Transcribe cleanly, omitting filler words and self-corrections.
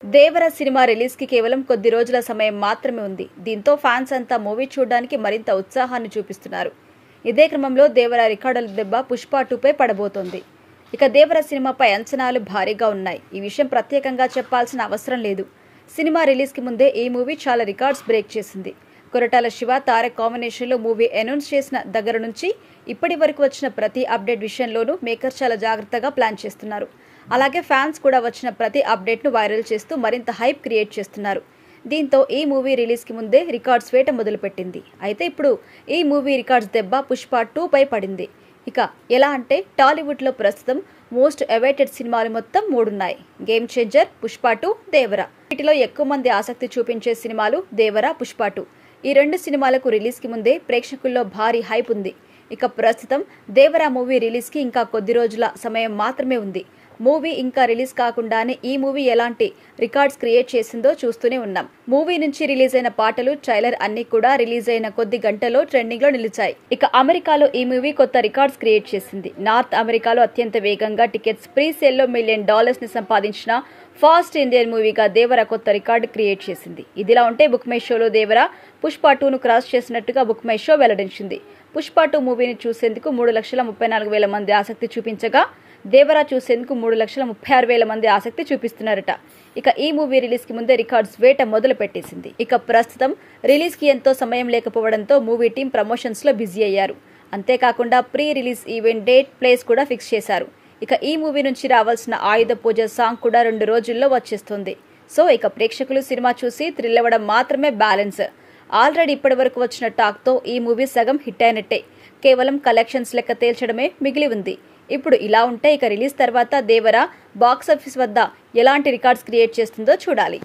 దేవర cinema release కి కేవలం కొద్ది రోజుల సమయం మాత్రమే ఉంది. దీంతో ఫ్యాన్స్ అంతా మూవీ చూడడానికి మరింత ఉత్సాహాన్ని చూపిస్తున్నారు. ఇదే క్రమంలో దేవర రికార్డుల దెబ్బ పుష్ప 2పై పడబోతోంది. ఇక దేవర సినిమాపై అంచనాలు భారీగా ఉన్నాయి. ఈ విషయం ప్రత్యేకంగా చెప్పాల్సిన అవసరం లేదు. సినిమా రిలీజ్ కి ముందే ఈ మూవీ చాలా రికార్డ్స్ బ్రేక్ చేసింది. కొరటాల శివ తారక్ కాంబినేషన్లో మూవీ అనౌన్స్ చేసిన దగ్గర నుంచి ఇప్పటి వరకు వచ్చిన ప్రతి అప్డేట్ విషయంలోనూ మేకర్స్ చాలా జాగ్రత్తగా ప్లాన్ చేస్తున్నారు. అలాగే ఫ్యాన్స్ కూడా వచ్చిన ప్రతి అప్డేట్ను వైరల్ చేస్తూ మరింత హైప్ క్రియేట్ చేస్తున్నారు. దీంతో ఈ మూవీ రిలీజ్కి ముందే రికార్డ్స్ వేట మొదలుపెట్టింది. అయితే ఇప్పుడు ఈ మూవీ రికార్డ్స్ దెబ్బ పుష్ప 2పై పడింది. ఇక ఎలా అంటే టాలీవుడ్లో ప్రస్తుతం మోస్ట్ అవైటెడ్ సినిమాలు మొత్తం 3 ఉన్నాయి. గేమ్ చేంజర్, పుష్ప 2, దేవర. వీటిలో ఎక్కువ మంది ఆసక్తి చూపించే సినిమాలు దేవర, పుష్ప 2. ఈ 2 సినిమాలకు రిలీజ్కి ముందే ప్రేక్షకుల్లో భారీ హైప్ ఉంది. ఇక ప్రస్తుతం దేవర మూవీ రిలీజ్కి ఇంకా కొద్ది రోజుల సమయం మాత్రమే ఉంది. మూవీ ఇంకా రిలీజ్ కాకుండానే ఈ మూవీ ఎలాంటి రికార్డ్స్ క్రియేట్ చేసిందో చూస్తూనే ఉన్నాం. మూవీ నుంచి రిలీజ్ అయిన పాటలు, ట్రైలర్ అన్ని కూడా రిలీజ్ అయిన కొద్ది గంటల్లో ట్రెండింగ్ లో నిలిచాయి. ఇక అమెరికాలో ఈ మూవీ కొత్త రికార్డ్స్ క్రియేట్ చేసింది. నార్త్ అమెరికాలో అత్యంత వేగంగా టికెట్స్ ప్రీ సేల్లో $1 మిలియన్ ని సంపాదించిన ఫాస్ట్ ఇండియన్ మూవీగా దేవర కొత్త రికార్డు క్రియేట్ చేసింది. ఇదిలా ఉంటే బుక్ మై షోలో దేవర పుష్ప 2ను క్రాస్ చేసినట్టుగా బుక్ మై షో వెల్లడించింది. పుష్ప 2 మూవీని చూసేందుకు 3,34,000 మంది ఆసక్తి చూపించగా దేవర చూసేందుకు 3,36,000 మంది ఆసక్తి చూపిస్తున్నారట. ఇక ఈ మూవీ రిలీజ్ కి ముందే రికార్డ్స్ వేట మొదలు పెట్టేసింది. ఇక ప్రస్తుతం రిలీజ్ కి ఎంతో సమయం లేకపోవడంతో మూవీ టీం ప్రమోషన్స్ లో బిజీ అయ్యారు. అంతేకాకుండా pre release event date, place కూడా ఫిక్స్ చేశారు. ఇక ఈ మూవీ నుంచి రావాల్సిన ఆయుధ పూజ సాంగ్ కూడా 2 రోజుల్లో వచ్చేస్తుంది. సో ఇక ప్రేక్షకులు సినిమా చూసి థ్రిల్ అవ్వడం మాత్రమే బ్యాలెన్స్. ఆల్రెడీ ఇప్పటి వరకు వచ్చిన టాక్ తో ఈ మూవీ సగం హిట్ అయినట్టే. కేవలం కలెక్షన్స్ లెక్క తేల్చడమే మిగిలి ఉంది. ఇప్పుడు ఇలా ఉంటే ఇక రిలీజ్ తర్వాత దేవర బాక్సాఫీస్ వద్ద ఎలాంటి రికార్డ్స్ క్రియేట్ చేస్తుందో చూడాలి.